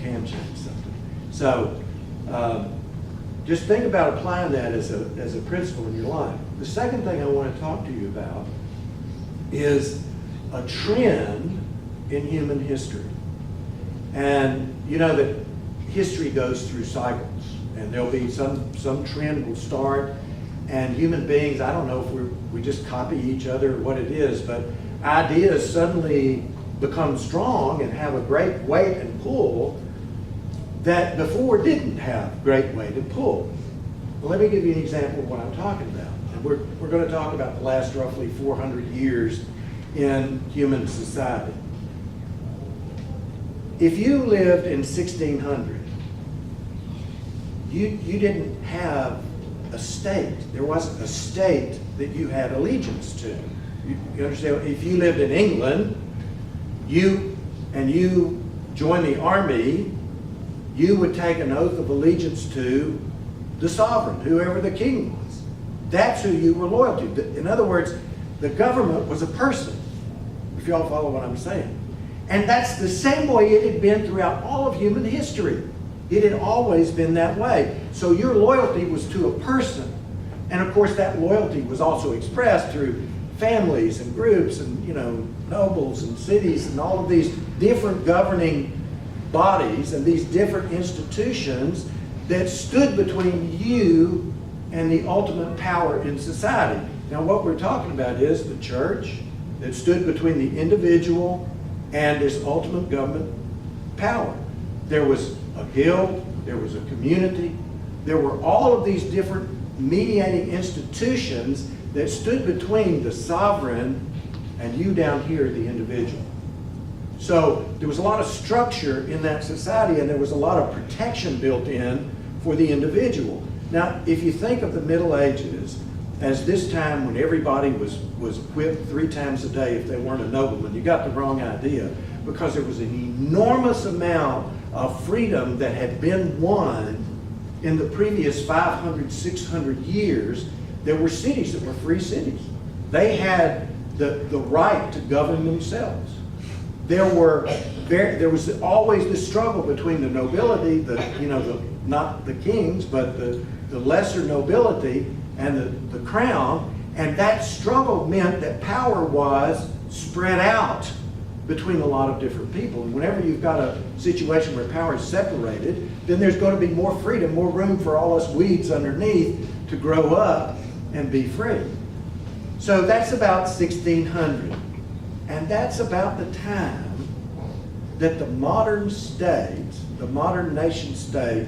can change something. So just think about applying that as a principle in your life. The second thing I want to talk to you about is a trend in human history. And you know that history goes through cycles, and there'll be some trend will start, and human beings, I don't know if we just copy each other or what it is, but ideas suddenly become strong and have a great weight and pull that before didn't have great weight and pull. Well, let me give you an example of what I'm talking about. And we're going to talk about the last roughly 400 years in human society. If you lived in 1600, you didn't have a state. There wasn't a state that you had allegiance to. You understand? If you lived in England, you joined the army, you would take an oath of allegiance to the sovereign, whoever the king was. That's who you were loyal to. In other words, the government was a person, if y'all follow what I'm saying. And that's the same way it had been throughout all of human history. It had always been that way. So your loyalty was to a person. And of course that loyalty was also expressed through families and groups and, you know, nobles and cities and all of these different governing bodies and these different institutions that stood between you and the ultimate power in society. Now what we're talking about is the church that stood between the individual and this ultimate government power. There was a guild, there was a community, there were all of these different mediating institutions that stood between the sovereign and you down here, the individual. So there was a lot of structure in that society, and there was a lot of protection built in for the individual. Now, if you think of the Middle Ages as this time when everybody was whipped 3 times a day if they weren't a nobleman, you got the wrong idea, because there was an enormous amount of freedom that had been won in the previous 500, 600 years. There were cities that were free cities. They had the right to govern themselves. There was always the struggle between the nobility, not the kings, but the lesser nobility and the crown, and that struggle meant that power was spread out between a lot of different people. And whenever you've got a situation where power is separated, then there's going to be more freedom, more room for all us weeds underneath to grow up and be free. So that's about 1600. And that's about the time that the modern state, the modern nation state,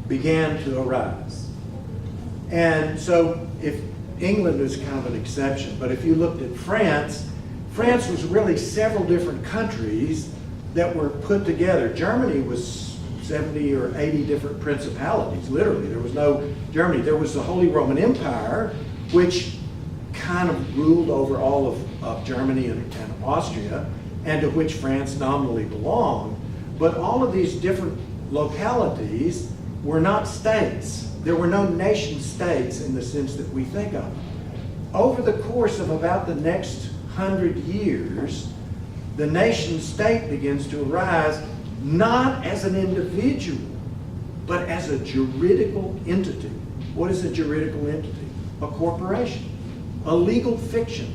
began to arise. And so if England is kind of an exception, but if you looked at France, France was really several different countries that were put together. Germany was 70 or 80 different principalities, literally. There was no Germany. There was the Holy Roman Empire, which kind of ruled over all of Germany and Austria, and to which France nominally belonged. But all of these different localities were not states. There were no nation states in the sense that we think of. Over the course of about the next 100 years, the nation state begins to arise not as an individual, but as a juridical entity. What is a juridical entity? A corporation, a legal fiction.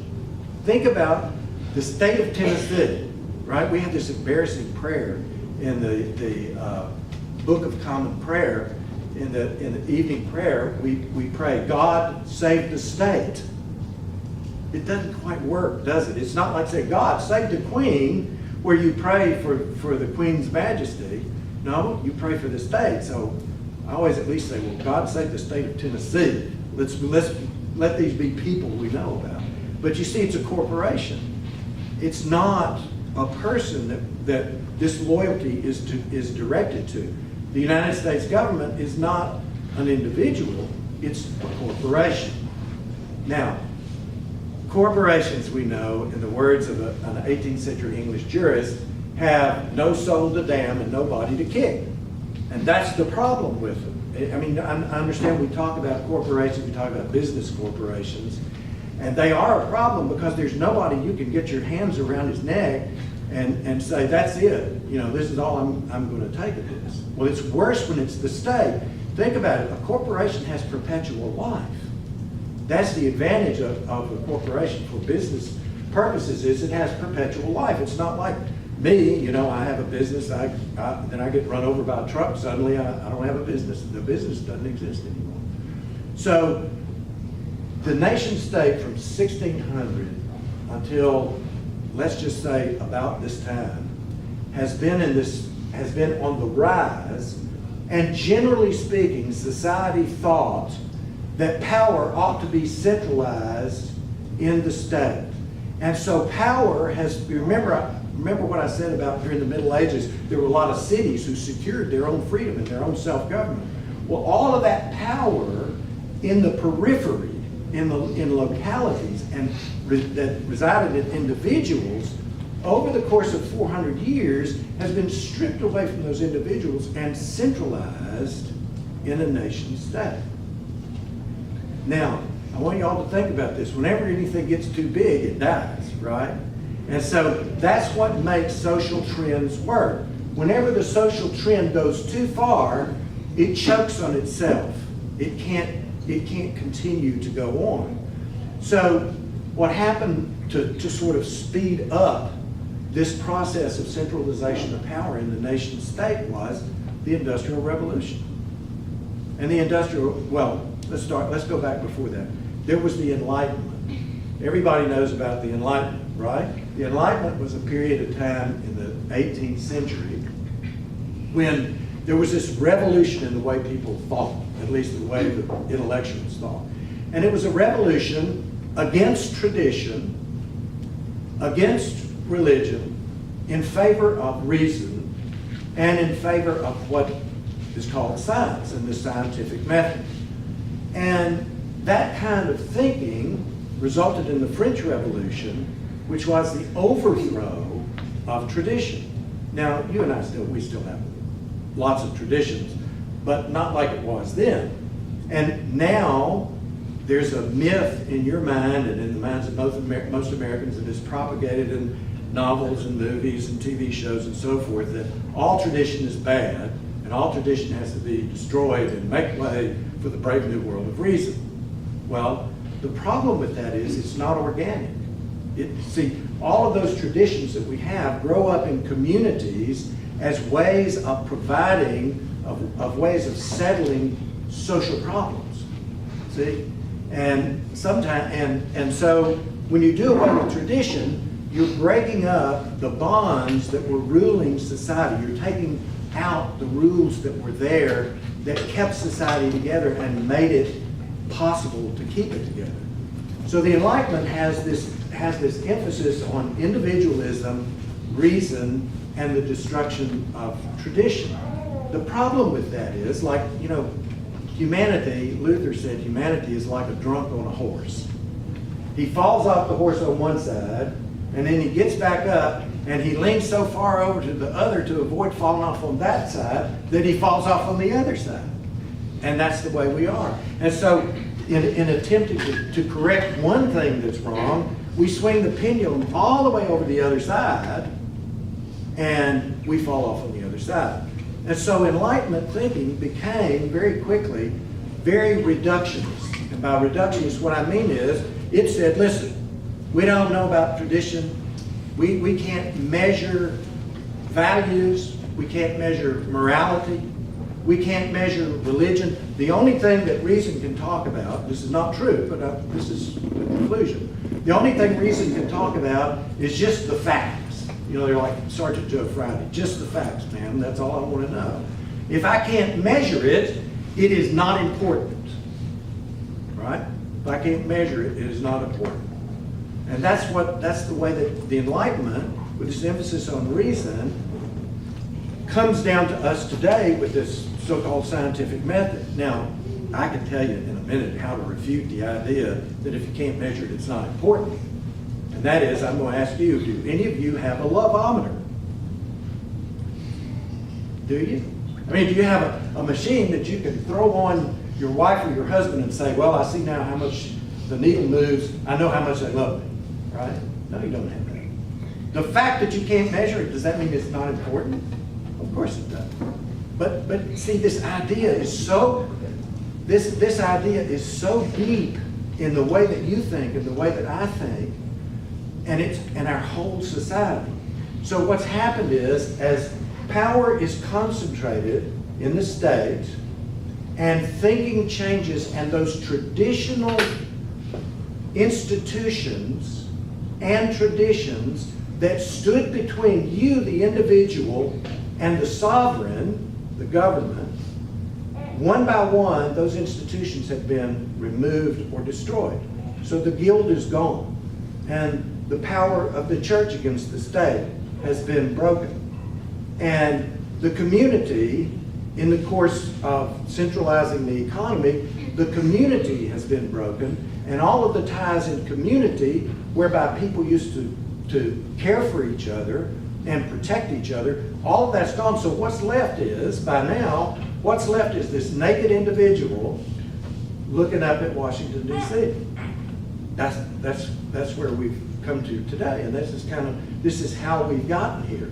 Think about the state of Tennessee, right? We have this embarrassing prayer in the Book of Common Prayer. In the evening prayer, we pray, God save the state. It doesn't quite work, does it? It's not like say, God save the Queen, where you pray for the Queen's majesty. No, you pray for the state. So I always at least say, well, God save the state of Tennessee. Let's let these be people we know about. But you see, it's a corporation. It's not a person that this loyalty is directed to. The United States government is not an individual, it's a corporation. Now, corporations, we know, in the words of an 18th century English jurist, have no soul to damn and no body to kick. And that's the problem with them. I mean, I understand we talk about corporations, we talk about business corporations, and they are a problem because there's nobody you can get your hands around his neck and say, that's it, you know, this is all I'm going to take of this. Well, it's worse when it's the state. Think about it. A corporation has perpetual life. That's the advantage of a corporation for business purposes, is it has perpetual life. It's not like me, you know, I have a business, then I get run over by a truck, suddenly I don't have a business. The business doesn't exist anymore. So the nation state from 1600 until, let's just say, about this time, has been on the rise, and generally speaking, society thought that power ought to be centralized in the state. And so power has, remember what I said about during the Middle Ages, there were a lot of cities who secured their own freedom and their own self-government. Well, all of that power in the periphery, in localities, and that resided in individuals, over the course of 400 years, has been stripped away from those individuals and centralized in a nation state. Now, I want you all to think about this. Whenever anything gets too big, it dies, right? And so that's what makes social trends work. Whenever the social trend goes too far, it chokes on itself. It can't continue to go on. So what happened to sort of speed up this process of centralization of power in the nation state was the Industrial Revolution. And the let's go back before that. There was the Enlightenment. Everybody knows about the Enlightenment, right? The Enlightenment was a period of time in the 18th century when there was this revolution in the way people thought, at least the way the intellectuals thought. And it was a revolution against tradition, against religion, in favor of reason, and in favor of what is called science and the scientific method. And that kind of thinking resulted in the French Revolution, which was the overthrow of tradition. Now, you and I we still have lots of traditions, but not like it was then. And now there's a myth in your mind and in the minds of most Americans that is propagated in novels and movies and TV shows and so forth, that all tradition is bad and all tradition has to be destroyed and make way for the brave new world of reason. Well, the problem with that is it's not organic. See, all of those traditions that we have grow up in communities as ways of providing, of ways of settling social problems. See? And sometimes, and so when you do away with tradition, you're breaking up the bonds that were ruling society. You're taking out the rules that were there that kept society together and made it possible to keep it together. So the Enlightenment has this emphasis on individualism, reason, and the destruction of tradition. The problem with that is, like, you know, humanity, Luther said humanity is like a drunk on a horse. He falls off the horse on one side, and then he gets back up, and he leans so far over to the other to avoid falling off on that side that he falls off on the other side. And that's the way we are. And so in attempting to correct one thing that's wrong, we swing the pendulum all the way over the other side, and we fall off on the other side. And so Enlightenment thinking became very quickly very reductionist. And by reductionist, what I mean is, it said, listen, we don't know about tradition. We can't measure values. We can't measure morality. We can't measure religion. The only thing that reason can talk about, this is not true, but this is the conclusion. The only thing reason can talk about is just the facts. You know, they're like Sergeant Joe Friday, just the facts, man. That's all I want to know. If I can't measure it, it is not important, right? If I can't measure it, it is not important. And that's the way that the Enlightenment, with this emphasis on reason, comes down to us today with this so-called scientific method. Now, I can tell you in a minute how to refute the idea that if you can't measure it, it's not important. And that is, I'm going to ask you, do any of you have a loveometer? Do you? I mean, do you have a machine that you can throw on your wife or your husband and say, well, I see now how much the needle moves, I know how much they love me, right? No, you don't have that. The fact that you can't measure it, does that mean it's not important? Of course it does. But see, this idea is so, this idea is so deep in the way that you think and the way that I think, and it's in our whole society. So what's happened is, as power is concentrated in the state, and thinking changes, and those traditional institutions and traditions that stood between you, the individual, and the sovereign, the government, one by one, those institutions have been removed or destroyed. So the guild is gone, and the power of the church against the state has been broken. And the community, in the course of centralizing the economy, the community has been broken, and all of the ties in community whereby people used to care for each other and protect each other, all of that's gone. So what's left is, by now, what's left is this naked individual looking up at Washington, D.C. That's where we've come to today, and this is how we've gotten here.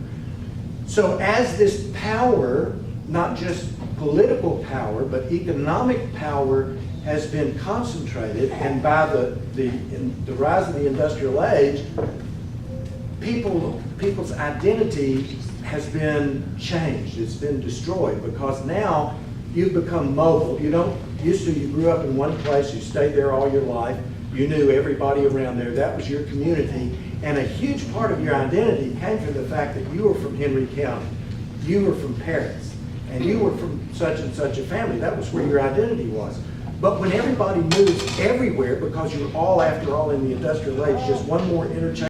So as this power, not just political power, but economic power has been concentrated, and by the rise of the industrial age, people's identity has been changed. It's been destroyed, because now you've become mobile. You grew up in one place, you stayed there all your life, you knew everybody around there, that was your community, and a huge part of your identity came from the fact that you were from Henry County, you were from Paris, and you were from such and such a family. That was where your identity was. But when everybody moves everywhere, because you're all, after all, in the industrial age, just one more interchange